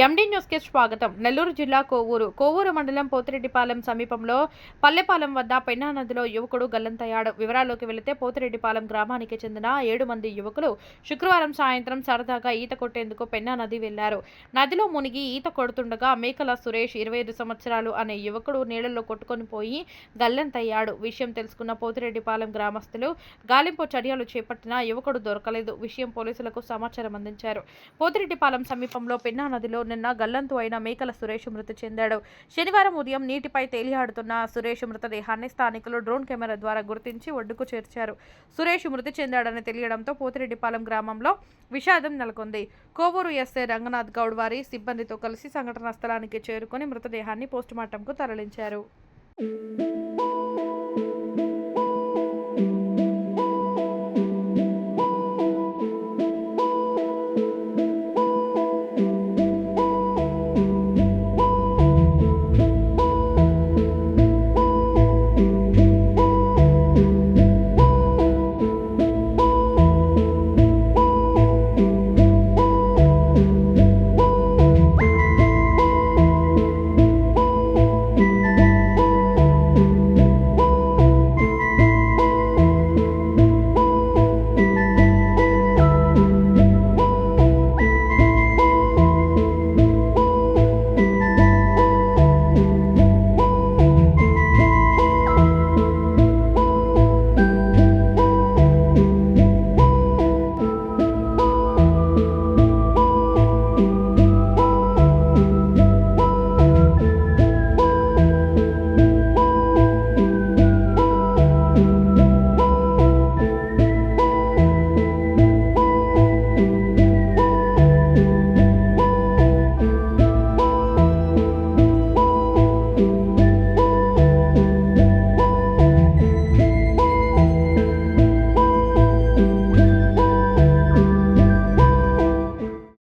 ఎండి న్యూస్కి స్వాగతం. నెల్లూరు జిల్లా కోవూరు మండలం పోతిరెడ్డిపాలెం సమీపంలో పల్లెపాలెం వద్ద పెన్నా నదిలో యువకుడు గల్లంతయ్యాడు. వివరాల్లోకి వెళితే పోతిరెడ్డిపాలెం గ్రామానికి చెందిన 7 మంది యువకులు శుక్రవారం సాయంత్రం సరదాగా ఈత కొట్టేందుకు పెన్నా నది వెళ్లారు. నదిలో మునిగి ఈత కొడుతుండగా మేకల సురేష్ 25 సంవత్సరాలు అనే యువకుడు నీళ్లలో కొట్టుకొని పోయి గల్లంతయ్యాడు. విషయం తెలుసుకున్న పోతిరెడ్డిపాలెం గ్రామస్తులు గాలింపు చర్యలు చేపట్టినా యువకుడు దొరకలేదు. విషయం పోలీసులకు సమాచారం అందించారు. పోతిరెడ్డిపాలెం సమీపంలో పెన్నా నదిలో నిన్న గల్లంతు అయిన మేకల సురేష్ మృతి చెందాడు. శనివారం ఉదయం నీటిపై తేలియాడుతున్న సురేష్ మృతదేహాన్ని స్థానికులు డ్రోన్ కెమెరా ద్వారా గుర్తించి ఒడ్డుకు చేర్చారు. సురేష్ మృతి చెందాడని తెలియడంతో పోతిరెడ్డిపాలెం గ్రామంలో విషాదం నెలకొంది. కోవూరు ఎస్ఐ రంగనాథ్ గౌడ్ వారి సిబ్బందితో కలిసి సంఘటనా స్థలానికి చేరుకుని మృతదేహాన్ని పోస్టుమార్టంకు తరలించారు.